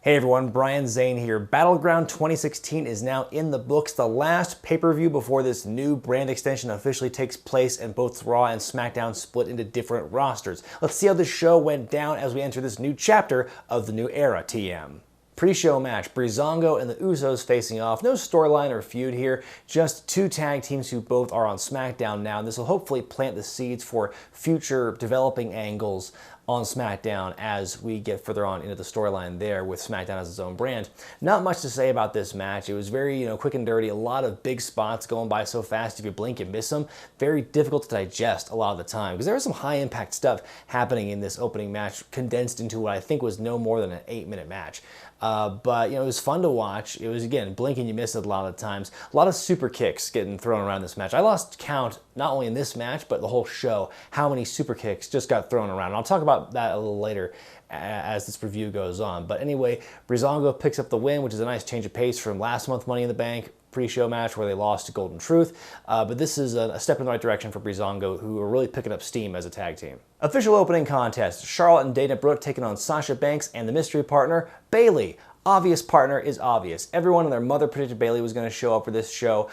Hey everyone, Brian Zayn here. Battleground 2016 is now in the books, the last pay-per-view before this new brand extension officially takes place and both Raw and SmackDown split into different rosters. Let's see how this show went down as we enter this new chapter of the new era, TM. Pre-show match, Breezeango and the Usos facing off. No storyline or feud here, just two tag teams who both are on SmackDown now. This will hopefully plant the seeds for future developing angles on SmackDown as we get further on into the storyline there with SmackDown as its own brand. Not much to say about this match. It was very, quick and dirty. A lot of big spots going by so fast. If you blink, you miss them. Very difficult to digest a lot of the time because there was some high-impact stuff happening in this opening match condensed into what I think was no more than an 8-minute match. But it was fun to watch. It was, again, blink and you miss it a lot of the times. A lot of super kicks getting thrown around this match. I lost count not only in this match, but the whole show, how many super kicks just got thrown around. And I'll talk about that a little later as this review goes on. But anyway, Breezango picks up the win, which is a nice change of pace from last month Money in the Bank pre-show match where they lost to Golden Truth. But this is a step in the right direction for Breezango, who are really picking up steam as a tag team. Official opening contest, Charlotte and Dana Brooke taking on Sasha Banks and the mystery partner, Bayley. Obvious partner is obvious. Everyone and their mother predicted Bayley was going to show up for this show.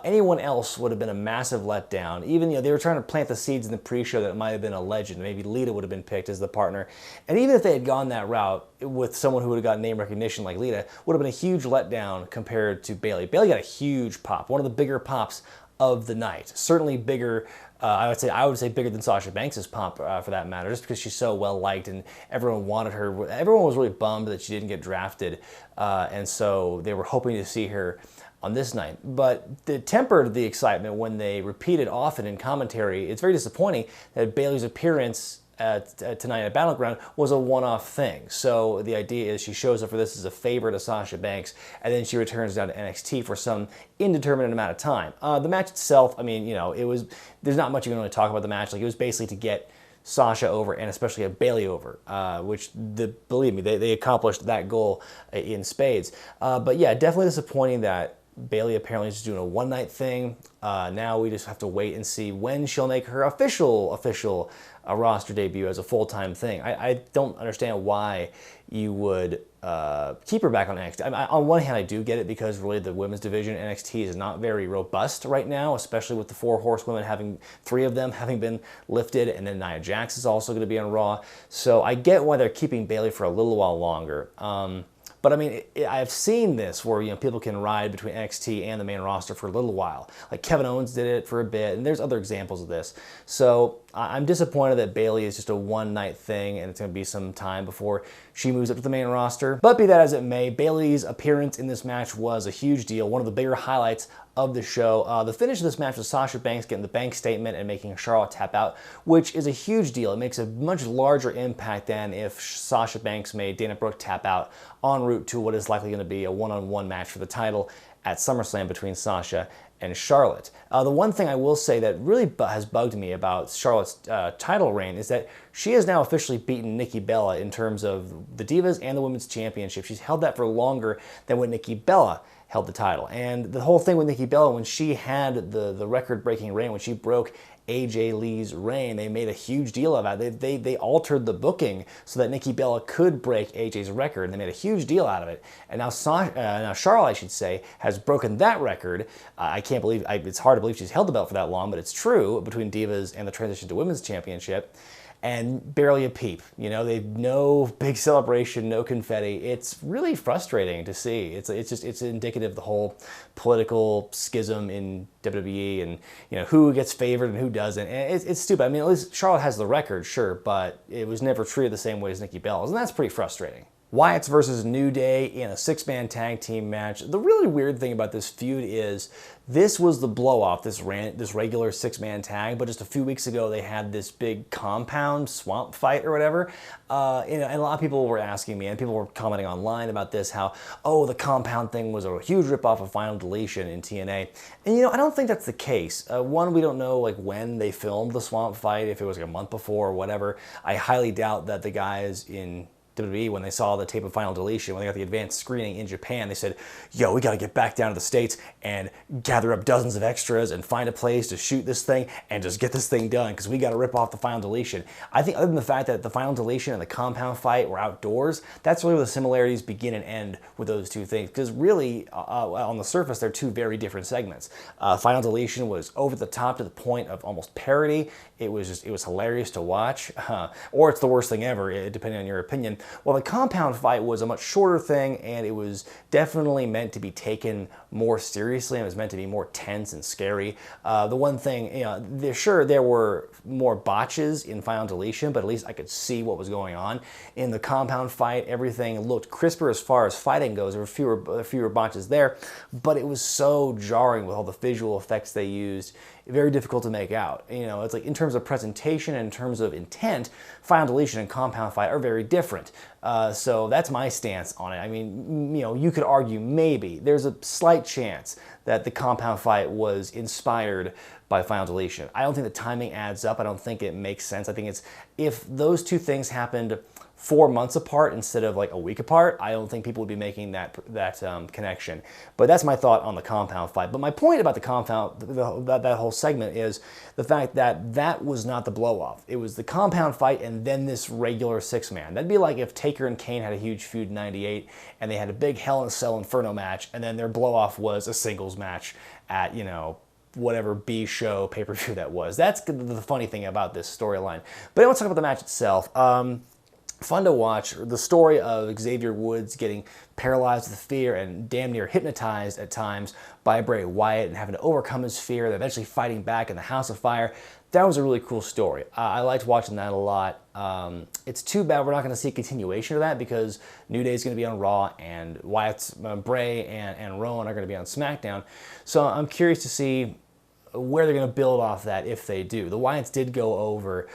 Anyone else would have been a massive letdown. Even, they were trying to plant the seeds in the pre-show that it might have been a legend. Maybe Lita would have been picked as the partner. And even if they had gone that route with someone who would have got name recognition like Lita, would have been a huge letdown compared to Bayley. Bayley got a huge pop, one of the bigger pops of the night. Certainly bigger. I would say bigger than Sasha Banks' pop for that matter, just because she's so well liked and everyone wanted her. Everyone was really bummed that she didn't get drafted, and so they were hoping to see her on this night. But it tempered the excitement when they repeated often in commentary. It's very disappointing that Bayley's appearance tonight at Battleground was a one-off thing. So the idea is she shows up for this as a favor to Sasha Banks, and then she returns down to NXT for some indeterminate amount of time. The match itself, there's not much you can really talk about the match. Like, it was basically to get Sasha over and especially get Bayley over, which, believe me, they accomplished that goal in spades. But yeah, definitely disappointing that Bayley apparently is just doing a one-night thing. Now we just have to wait and see when she'll make her official roster debut as a full-time thing. I don't understand why you would keep her back on NXT. On one hand, I do get it because really the women's division NXT is not very robust right now, especially with the 4 horsewomen, 3 of them having been lifted, and then Nia Jax is also going to be on Raw. So I get why they're keeping Bayley for a little while longer. But I've seen this where people can ride between NXT and the main roster for a little while. Like Kevin Owens did it for a bit, and there's other examples of this. So I'm disappointed that Bayley is just a one-night thing, and it's going to be some time before she moves up to the main roster. But be that as it may, Bayley's appearance in this match was a huge deal, one of the bigger highlights of the show. The finish of this match was Sasha Banks getting the bank statement and making Charlotte tap out, which is a huge deal. It makes a much larger impact than if Sasha Banks made Dana Brooke tap out en route to what is likely going to be a one-on-one match for the title at SummerSlam between Sasha and Charlotte. The one thing I will say that really has bugged me about Charlotte's title reign is that she has now officially beaten Nikki Bella in terms of the Divas and the Women's Championship. She's held that for longer than when Nikki Bella held the title. And the whole thing with Nikki Bella, when she had the record-breaking reign, when she broke AJ Lee's reign, they made a huge deal of it. They altered the booking so that Nikki Bella could break AJ's record, and they made a huge deal out of it. And now Charlotte, I should say, has broken that record. I can't believe, it's hard to believe she's held the belt for that long, but it's true, between Divas and the transition to Women's Championship. And barely a peep. They've no big celebration, no confetti. It's really frustrating to see. It's indicative of the whole political schism in WWE and who gets favored and who doesn't. And it's stupid. At least Charlotte has the record, sure, but it was never treated the same way as Nikki Bella's, and that's pretty frustrating. Wyatt's versus New Day in a 6-man tag team match. The really weird thing about this feud is this was the blow-off, this regular 6-man tag, but just a few weeks ago they had this big compound swamp fight or whatever. And a lot of people were asking me, and people were commenting online about this, how, oh, the compound thing was a huge ripoff of Final Deletion in TNA. And I don't think that's the case. One, we don't know when they filmed the swamp fight, if it was a month before or whatever. I highly doubt that the guys in WWE, when they saw the tape of Final Deletion, when they got the advanced screening in Japan, they said, yo, we got to get back down to the States and gather up dozens of extras and find a place to shoot this thing and just get this thing done, because we got to rip off the Final Deletion. I think other than the fact that the Final Deletion and the compound fight were outdoors, that's really where the similarities begin and end with those two things, because really, on the surface, they're two very different segments. Final Deletion was over the top to the point of almost parody. It was hilarious to watch, or it's the worst thing ever, depending on your opinion. Well, the compound fight was a much shorter thing, and it was definitely meant to be taken more seriously, and it was meant to be more tense and scary. The one thing, you know, sure, there were more botches in Final Deletion, but at least I could see what was going on. In the compound fight, everything looked crisper as far as fighting goes. There were fewer botches there, but it was so jarring with all the visual effects they used. Very difficult to make out. You know, it's like in terms of presentation and in terms of intent, Final Deletion and Compound Fight are very different. So that's my stance on it. I mean, you know, you could argue maybe there's a slight chance that the Compound Fight was inspired by Final Deletion. I don't think the timing adds up. I don't think it makes sense. I think it's, if those two things happened 4 months apart instead of like a week apart, I don't think people would be making that connection. But that's my thought on the compound fight. But my point about the compound, that whole segment, is the fact that that was not the blow-off. It was the compound fight and then this regular six-man. That'd be like if Taker and Kane had a huge feud in '98 and they had a big Hell in a Cell Inferno match, and then their blow-off was a singles match at, you know, whatever B show pay-per-view that was. That's the funny thing about this storyline. But let's talk about the match itself. Fun to watch. The story of Xavier Woods getting paralyzed with fear and damn near hypnotized at times by Bray Wyatt and having to overcome his fear, and eventually fighting back in the House of Fire. That was a really cool story. I liked watching that a lot. It's too bad we're not going to see a continuation of that, because New Day is going to be on Raw, and Wyatt's Bray and Rowan are going to be on SmackDown. So I'm curious to see where they're going to build off that if they do. The Wyatts did go over.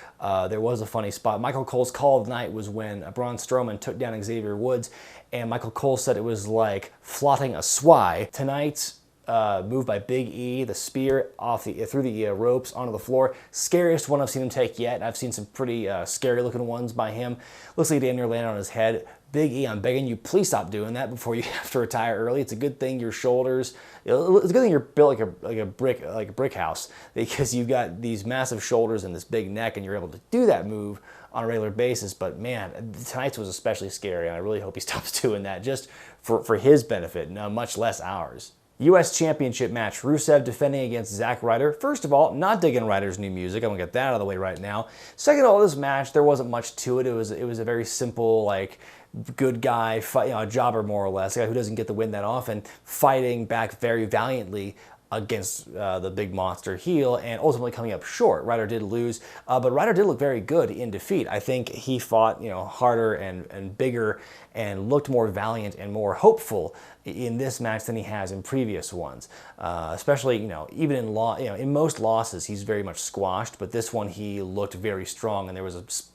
There was a funny spot. Michael Cole's call of the night was when Braun Strowman took down Xavier Woods, and Michael Cole said it was like floating a swai. Tonight's move by Big E, the spear through the ropes onto the floor, scariest one I've seen him take yet. I've seen some pretty scary looking ones by him. Looks like he damn near landed on his head. Big E, I'm begging you, please stop doing that before you have to retire early. It's a good thing your shoulders, it's a good thing you're built like a brick house, because you've got these massive shoulders and this big neck, and you're able to do that move on a regular basis. But man, tonight's was especially scary, and I really hope he stops doing that, just for his benefit, much less ours. U.S. Championship match, Rusev defending against Zack Ryder. First of all, not digging Ryder's new music. I'm gonna get that out of the way right now. Second of all, this match, there wasn't much to it. It was a very simple, like, good guy, fight, a jobber more or less, a guy who doesn't get the win that often, fighting back very valiantly against the big monster heel, and ultimately coming up short. Ryder did lose, but Ryder did look very good in defeat. I think he fought, harder and bigger, and looked more valiant and more hopeful in this match than he has in previous ones. Especially, even in most losses, he's very much squashed, but this one he looked very strong, and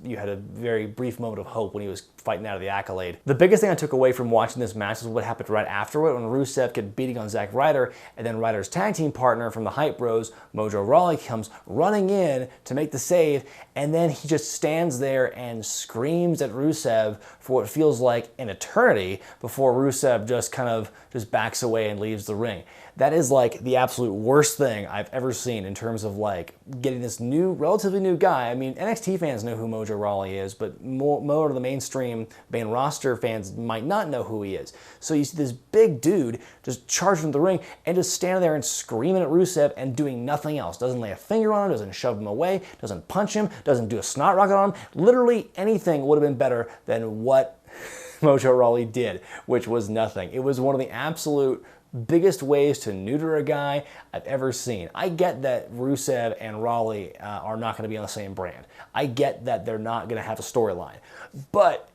you had a very brief moment of hope when he was fighting out of the accolade. The biggest thing I took away from watching this match is what happened right afterward, when Rusev kept beating on Zack Ryder, and then Ryder's tag team partner from the Hype Bros, Mojo Rawley, comes running in to make the save, and then he just stands there and screams at Rusev for what feels like an eternity before Rusev just backs away and leaves the ring. That is like the absolute worst thing I've ever seen in terms of like getting this relatively new guy. I mean, NXT fans know who Mojo Rawley is, but more of the mainstream main roster fans might not know who he is. So you see this big dude just charging the ring and just standing there and screaming at Rusev and doing nothing else. Doesn't lay a finger on him, doesn't shove him away, doesn't punch him, doesn't do a snot rocket on him. Literally anything would have been better than what Mojo Rawley did, which was nothing. It was one of the absolute biggest ways to neuter a guy I've ever seen. I get that Rusev and Rawley are not going to be on the same brand. I get that they're not going to have a storyline. But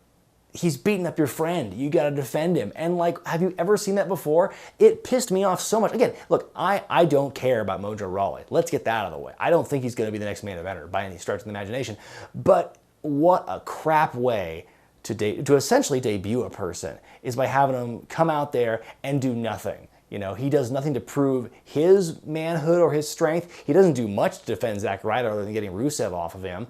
he's beating up your friend. You got to defend him. And have you ever seen that before? It pissed me off so much. Again, look, I don't care about Mojo Rawley. Let's get that out of the way. I don't think he's going to be the next main eventer by any stretch of the imagination. But what a crap way to essentially debut a person is by having them come out there and do nothing. You know, he does nothing to prove his manhood or his strength. He doesn't do much to defend Zack Ryder other than getting Rusev off of him,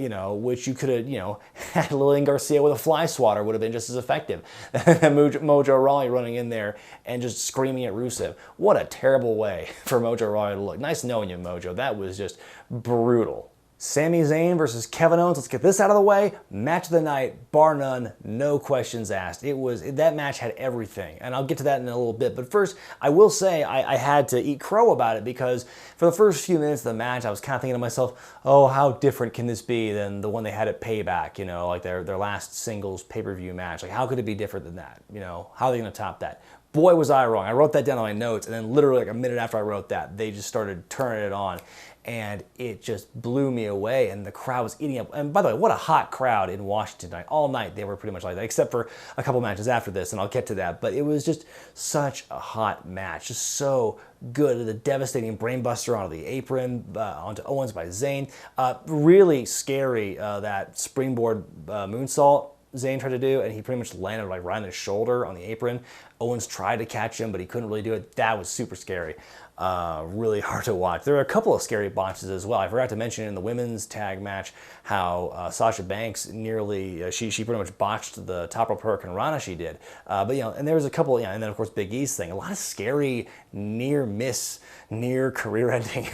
you know, which you could have, you know, had Lillian Garcia with a fly swatter would have been just as effective. Mojo Rawley running in there and just screaming at Rusev. What a terrible way for Mojo Rawley to look. Nice knowing you, Mojo. That was just brutal. Sami Zayn versus Kevin Owens. Let's get this out of the way. Match of the night, bar none, no questions asked. That match had everything, and I'll get to that in a little bit. But first, I will say I had to eat crow about it because for the first few minutes of the match, I was kind of thinking to myself, oh, how different can this be than the one they had at Payback? You know, like their last singles pay-per-view match. Like, how could it be different than that? You know, how are they going to top that? Boy, was I wrong. I wrote that down on my notes, and then literally like a minute after I wrote that, they just started turning it on. And it just blew me away, and the crowd was eating up. And by the way, what a hot crowd in Washington tonight. All night they were pretty much like that, except for a couple matches after this, and I'll get to that. But it was just such a hot match, just so good. The devastating brainbuster onto the apron, onto Owens by Zayn. Really scary, that springboard moonsault Zayn tried to do, and he pretty much landed like right on his shoulder on the apron. Owens tried to catch him, but he couldn't really do it. That was super scary. Really hard to watch. There were a couple of scary botches as well. I forgot to mention in the women's tag match how Sasha Banks nearly, she pretty much botched the top rope Hurricane Rana she did. But, you know, and there was a couple, and then of course Big E's thing. A lot of scary near miss, near career-ending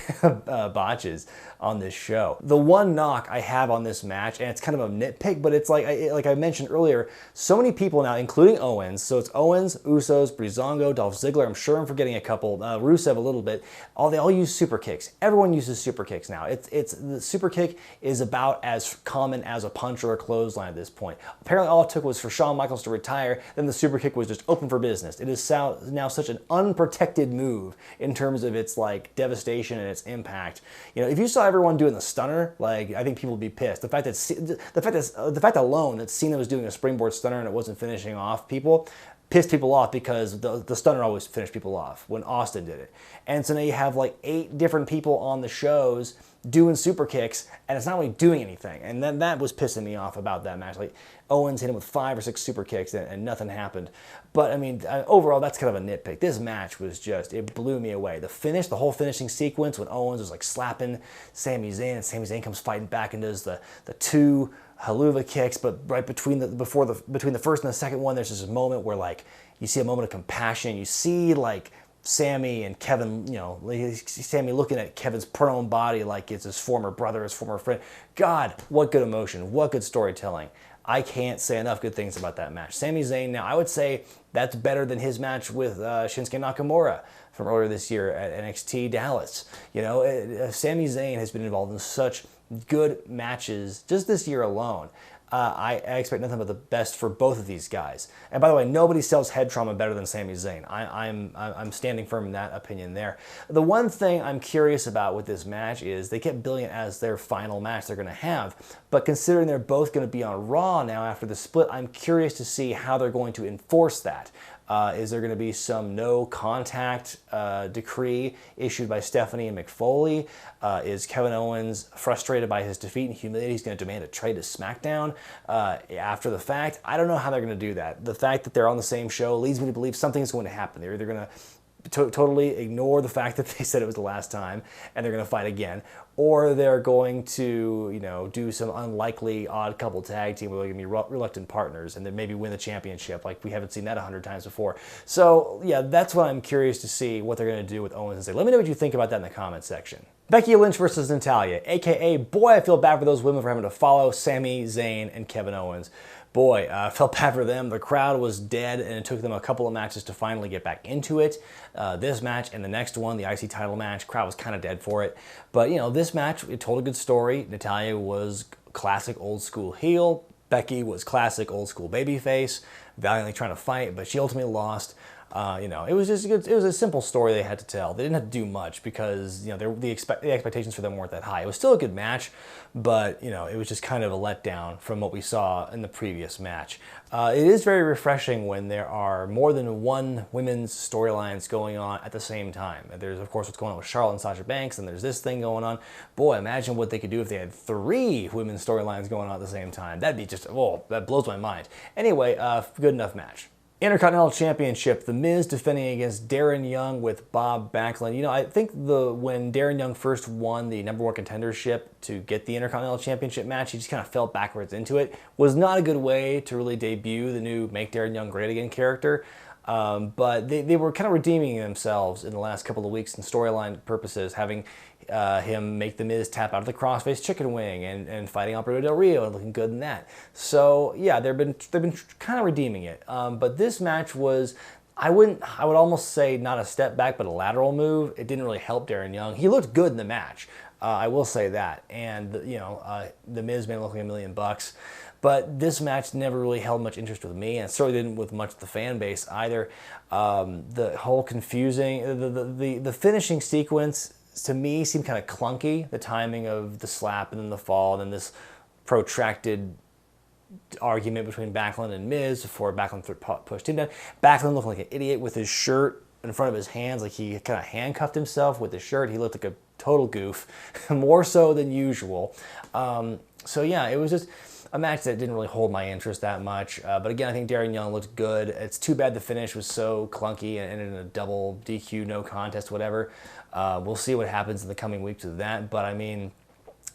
botches on this show. The one knock I have on this match, and it's kind of a nitpick, but it's like I mentioned earlier, so many people now, including Owens, so it's Owens, Usos, Breezango, Dolph Ziggler, I'm sure I'm forgetting a couple, Rusev a little bit, they all use super kicks. Everyone uses super kicks now. The super kick is about as common as a punch or a clothesline at this point. Apparently all it took was for Shawn Michaels to retire, then the super kick was just open for business. It is now such an unprotected move in terms of its like devastation and its impact. You know, if you saw everyone doing the stunner, like I think people would be pissed. The fact alone that Cena was doing a springboard stunner and it wasn't finishing off people pissed people off because the stunner always finished people off when Austin did it. And so now you have like 8 different people on the shows doing super kicks, and it's not really doing anything. And then that was pissing me off about that match. Like Owens hit him with 5 or 6 super kicks, and nothing happened. But I mean, overall, that's kind of a nitpick. This match was just, it blew me away. The finish, the whole finishing sequence when Owens was like slapping Sami Zayn, and Sami Zayn comes fighting back and does the 2 haluva kicks, but right between the first and the second one, there's this moment where like you see a moment of compassion. You see like Sami and Kevin, you know, Sami looking at Kevin's prone body like it's his former brother, his former friend. God, what good emotion, what good storytelling. I can't say enough good things about that match. Sami Zayn now, I would say that's better than his match with Shinsuke Nakamura from earlier this year at NXT Dallas. You know, Sami Zayn has been involved in such good matches just this year alone. I expect nothing but the best for both of these guys. And by the way, nobody sells head trauma better than Sami Zayn. I'm standing firm in that opinion there. The one thing I'm curious about with this match is they kept billing it as their final match they're going to have. But considering they're both going to be on Raw now after the split, I'm curious to see how they're going to enforce that. Is there going to be some no contact decree issued by Stephanie and McFoley? Is Kevin Owens frustrated by his defeat and humiliated? He's going to demand a trade to SmackDown after the fact? I don't know how they're going to do that. The fact that they're on the same show leads me to believe something's going to happen. They're either going to totally ignore the fact that they said it was the last time and they're going to fight again, or they're going to, you know, do some unlikely odd couple tag team where they're going to be reluctant partners and then maybe win the championship. Like we haven't seen that 100 times before. So yeah, that's what I'm curious to see what they're going to do with Owens and Zayn. Let me know what you think about that in the comments section. Becky Lynch versus Natalya, aka boy, I feel bad for those women for having to follow Sami, Zayn, and Kevin Owens. Boy, I felt bad for them. The crowd was dead, and it took them a couple of matches to finally get back into it. This match and the next one, the IC title match, crowd was kind of dead for it. But, you know, this match, it told a good story. Natalya was classic old school heel. Becky was classic old school babyface, valiantly trying to fight, but she ultimately lost. You know, it was just good. It was a simple story they had to tell. They didn't have to do much because, you know, the expectations for them weren't that high. It was still a good match, but, you know, it was just kind of a letdown from what we saw in the previous match. It is very refreshing when there are more than one women's storylines going on at the same time. There's, of course, what's going on with Charlotte and Sasha Banks, and there's this thing going on. Boy, imagine what they could do if they had 3 women's storylines going on at the same time. That'd be just, oh, that blows my mind. Anyway, good enough match. Intercontinental Championship, The Miz defending against Darren Young with Bob Backlund. You know, I think when Darren Young first won the #1 contendership to get the Intercontinental Championship match, he just kind of fell backwards into it. Was not a good way to really debut the new Make Darren Young Great Again character. But they were kind of redeeming themselves in the last couple of weeks in storyline purposes, having him make The Miz tap out of the crossface chicken wing and fighting Alberto Del Rio and looking good in that. So yeah, they've been kind of redeeming it. But this match was, I would almost say not a step back, but a lateral move. It didn't really help Darren Young. He looked good in the match. I will say that. And The Miz made it look like $1 million. But this match never really held much interest with me, and it certainly didn't with much of the fan base either. The whole confusing, the finishing sequence to me seemed kind of clunky. The timing of the slap and then the fall, and then this protracted argument between Backlund and Miz before Backlund pushed him down. Backlund looked like an idiot with his shirt in front of his hands, like he kind of handcuffed himself with the shirt. He looked like a total goof, more so than usual. So yeah, it was just a match that didn't really hold my interest that much. But again, I think Darren Young looked good. It's too bad the finish was so clunky and ended in a double DQ, no contest, whatever. We'll see what happens in the coming weeks with that. But I mean,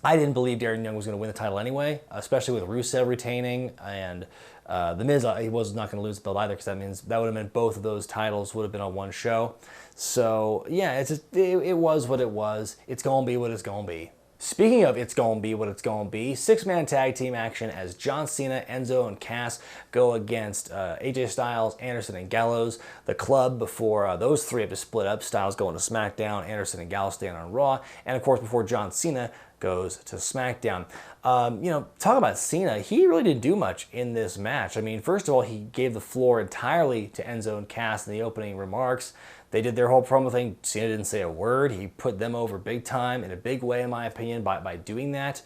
I didn't believe Darren Young was going to win the title anyway, especially with Rusev retaining. And The Miz, he was not going to lose the belt either, because that would have meant both of those titles would have been on one show. So yeah, it was what it was. It's going to be what it's going to be. Speaking of it's gonna be what it's gonna be, 6-man tag team action as John Cena, Enzo, and Cass go against AJ Styles, Anderson, and Gallows. The club before those three have to split up. Styles going to SmackDown, Anderson and Gallows staying on Raw, and of course before John Cena goes to SmackDown. Talk about Cena, he really didn't do much in this match. I mean, first of all, he gave the floor entirely to Enzo and Cass in the opening remarks. They did their whole promo thing. Cena didn't say a word. He put them over big time, in a big way, in my opinion, by doing that.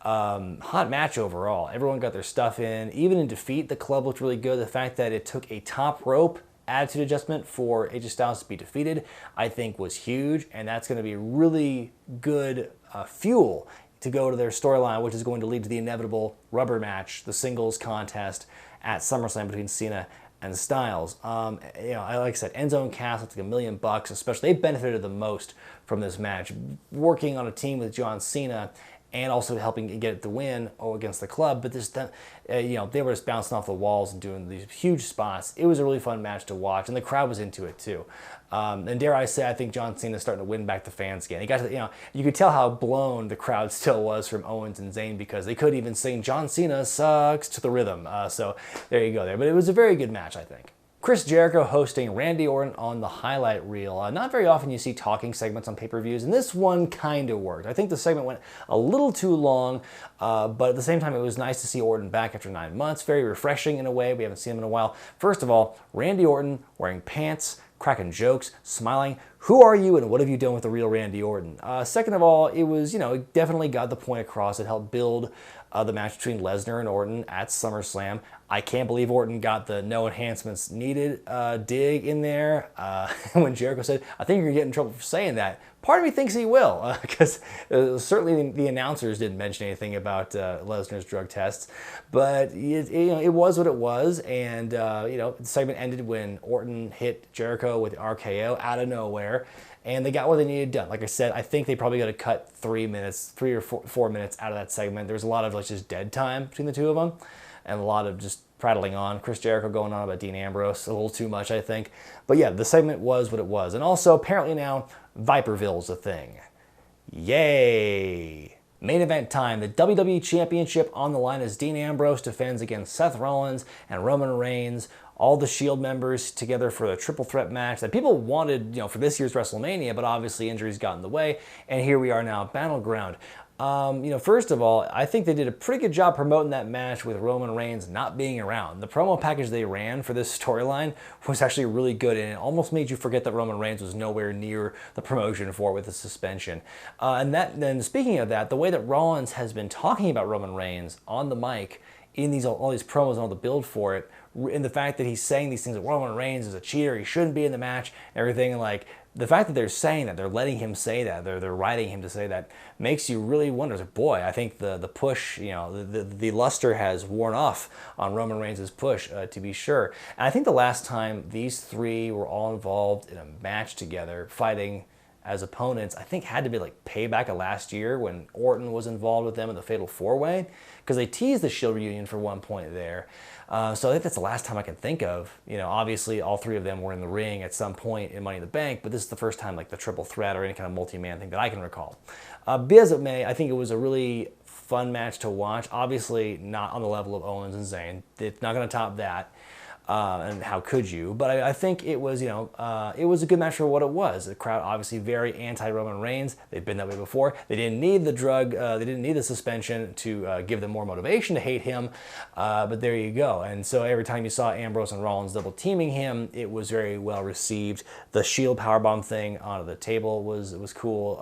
Hot match overall. Everyone got their stuff in. Even in defeat, the club looked really good. The fact that it took a top rope attitude adjustment for AJ Styles to be defeated, I think was huge, and that's going to be really good fuel to go to their storyline, which is going to lead to the inevitable rubber match, the singles contest at SummerSlam between Cena and Styles. Like I said, Enzo and Cass looked like $1 million, especially. They benefited the most from this match, working on a team with John Cena and also helping get the win against the club. But they were just bouncing off the walls and doing these huge spots. It was a really fun match to watch, and the crowd was into it too. And dare I say, I think John Cena's starting to win back the fans again. He got to, you could tell how blown the crowd still was from Owens and Zayn, because they couldn't even sing "John Cena sucks" to the rhythm. So there you go there. But it was a very good match, I think. Chris Jericho hosting Randy Orton on the highlight reel. Not very often you see talking segments on pay-per-views, and this one kind of worked. I think the segment went a little too long, but at the same time it was nice to see Orton back after 9 months. Very refreshing in a way. We haven't seen him in a while. First of all, Randy Orton wearing pants, cracking jokes, smiling. Who are you and what have you done with the real Randy Orton? Second of all, it was, it definitely got the point across. It helped build the match between Lesnar and Orton at SummerSlam. I can't believe Orton got the no enhancements needed dig in there. When Jericho said, I think you're going to get in trouble for saying that. Part of me thinks he will, because certainly the announcers didn't mention anything about Lesnar's drug tests. But it was what it was, and the segment ended when Orton hit Jericho with the RKO out of nowhere, and they got what they needed done. Like I said, I think they probably got to cut 3 or 4 minutes out of that segment. There was a lot of just dead time between the two of them, and a lot of just prattling on. Chris Jericho going on about Dean Ambrose, a little too much, I think. But yeah, the segment was what it was. And also, apparently now, Viperville's a thing. Yay! Main event time. The WWE Championship on the line as Dean Ambrose defends against Seth Rollins and Roman Reigns. All the Shield members together for a triple threat match that people wanted, for this year's WrestleMania, but obviously injuries got in the way. And here we are now at Battleground. First of all, I think they did a pretty good job promoting that match with Roman Reigns not being around. The promo package they ran for this storyline was actually really good, and it almost made you forget that Roman Reigns was nowhere near the promotion for it with the suspension. And then speaking of that, the way that Rollins has been talking about Roman Reigns on the mic in all these promos and all the build for it, and the fact that he's saying these things that Roman Reigns is a cheater, he shouldn't be in the match, and everything, and like the fact that they're saying that, they're letting him say that, they're writing him to say that, makes you really wonder. Like, boy, I think the push, the luster has worn off on Roman Reigns' push, to be sure. And I think the last time these three were all involved in a match together, fighting as opponents, I think had to be like Payback of last year when Orton was involved with them in the Fatal 4-Way, because they teased the Shield reunion for one point there. So I think that's the last time I can think of. Obviously all three of them were in the ring at some point in Money in the Bank, but this is the first time like the triple threat or any kind of multi-man thing that I can recall. Be as it may, I think it was a really fun match to watch. Obviously not on the level of Owens and Zayn. It's not going to top that. And how could you? But I think it was, it was a good match for what it was. The crowd obviously very anti-Roman Reigns. They've been that way before. They didn't need the drug. They didn't need the suspension to give them more motivation to hate him. But there you go. And so every time you saw Ambrose and Rollins double teaming him, it was very well received. The Shield powerbomb thing onto the table was cool.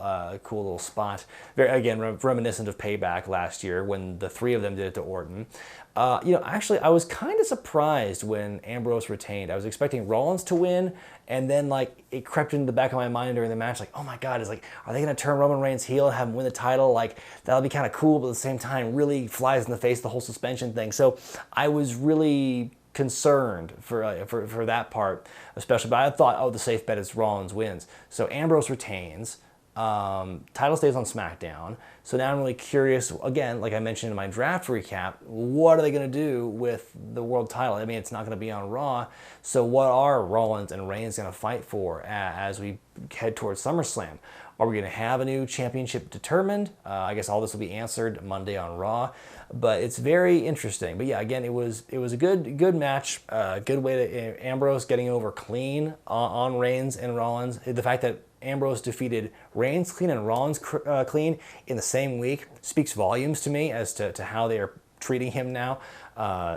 Cool little spot. Very, again, reminiscent of Payback last year when the three of them did it to Orton. Actually, I was kind of surprised when Ambrose retained. I was expecting Rollins to win, and then like it crept into the back of my mind during the match, like, oh my God, are they going to turn Roman Reigns heel and have him win the title? Like, that'll be kind of cool, but at the same time, really flies in the face of the whole suspension thing. So I was really concerned for that part, especially. But I thought, oh, the safe bet is Rollins wins. So Ambrose retains. Title stays on SmackDown. So now I'm really curious, again, like I mentioned in my draft recap, what are they going to do with the world title? I mean, it's not going to be on Raw. So what are Rollins and Reigns going to fight for as we head towards SummerSlam? Are we going to have a new championship determined? I guess all this will be answered Monday on Raw. But it's very interesting. But yeah, again, it was a good match. Good way to Ambrose getting over clean on Reigns and Rollins. The fact that Ambrose defeated Reigns clean and Rollins clean in the same week speaks volumes to me as to how they are treating him now.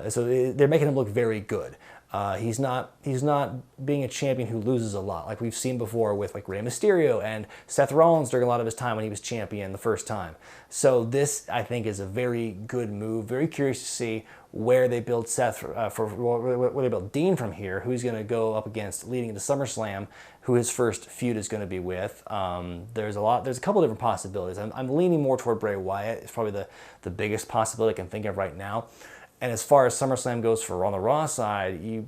So they're making him look very good. He's not being a champion who loses a lot, like we've seen before with like Rey Mysterio and Seth Rollins during a lot of his time when he was champion the first time. So this, I think, is a very good move. Very curious to see where they build Seth where they build Dean from here, who he's going to go up against leading into SummerSlam, who his first feud is going to be with. There's a couple different possibilities. I'm leaning more toward Bray Wyatt. It's probably the biggest possibility I can think of right now. And as far as SummerSlam goes for on the Raw side, you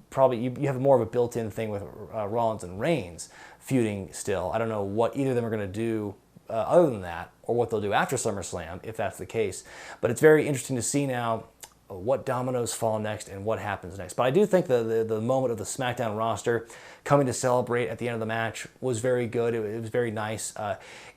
have more of a built-in thing with Rollins and Reigns feuding still. I don't know what either of them are going to do other than that, or what they'll do after SummerSlam, if that's the case. But it's very interesting to see now what dominoes fall next and what happens next. But I do think the moment of the SmackDown roster coming to celebrate at the end of the match was very good. It was very nice.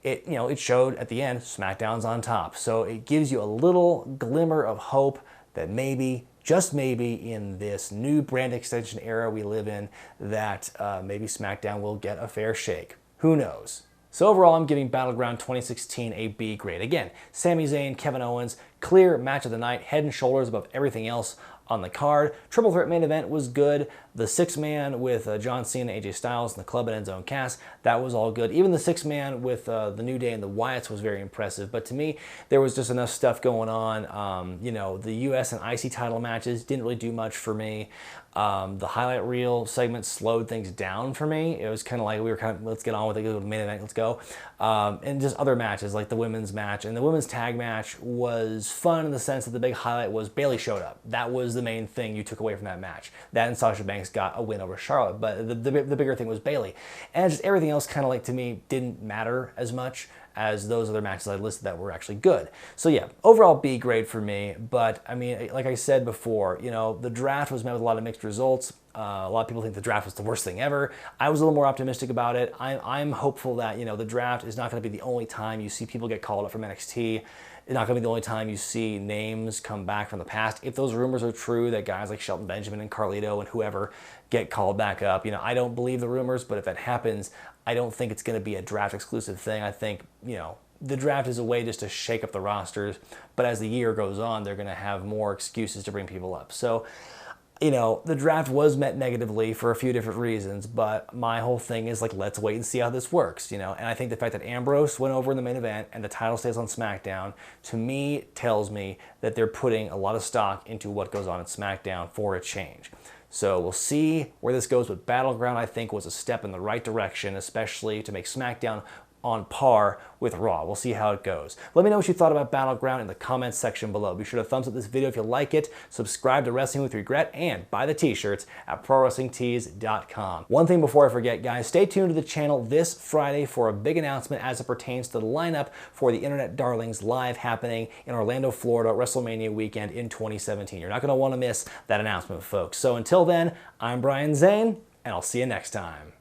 It showed at the end SmackDown's on top, so it gives you a little glimmer of hope that maybe, just maybe, in this new brand extension era we live in, that maybe SmackDown will get a fair shake. Who knows? So overall, I'm giving Battleground 2016 a B grade. Again, Sami Zayn, Kevin Owens, clear match of the night, head and shoulders above everything else on the card. Triple threat main event was good. The six-man with John Cena, AJ Styles, and the Club and Enzo and Cass, that was all good. Even the six-man with the New Day and the Wyatts was very impressive. But to me, there was just enough stuff going on. The US and IC title matches didn't really do much for me. The highlight reel segment slowed things down for me. It was kind of like we were let's get on with it, go to the main event, let's go. And just other matches like the women's match and the women's tag match was fun in the sense that the big highlight was Bayley showed up. That was the main thing you took away from that match. That and Sasha Banks got a win over Charlotte, but the bigger thing was Bayley. And just everything else kind of like to me didn't matter as much as those other matches I listed that were actually good. So yeah, overall B grade for me. But I mean, like I said before, the draft was met with a lot of mixed results. A lot of people think the draft was the worst thing ever. I was a little more optimistic about it. I'm hopeful that the draft is not going to be the only time you see people get called up from NXT. It's not going to be the only time you see names come back from the past. If those rumors are true that guys like Shelton Benjamin and Carlito and whoever get called back up, I don't believe the rumors, but if that happens, I don't think it's going to be a draft exclusive thing. I think, the draft is a way just to shake up the rosters, but as the year goes on, they're going to have more excuses to bring people up. So you know, the draft was met negatively for a few different reasons, but my whole thing is like, let's wait and see how this works, you know? And I think the fact that Ambrose went over in the main event and the title stays on SmackDown, to me, tells me that they're putting a lot of stock into what goes on at SmackDown for a change. So we'll see where this goes, but Battleground, I think, was a step in the right direction, especially to make SmackDown on par with Raw. We'll see how it goes. Let me know what you thought about Battleground in the comments section below. Be sure to thumbs up this video if you like it, subscribe to Wrestling with Regret, and buy the t-shirts at ProWrestlingTees.com. One thing before I forget, guys, stay tuned to the channel this Friday for a big announcement as it pertains to the lineup for the Internet Darlings live happening in Orlando, Florida, WrestleMania weekend in 2017. You're not going to want to miss that announcement, folks. So until then, I'm Zayn, and I'll see you next time.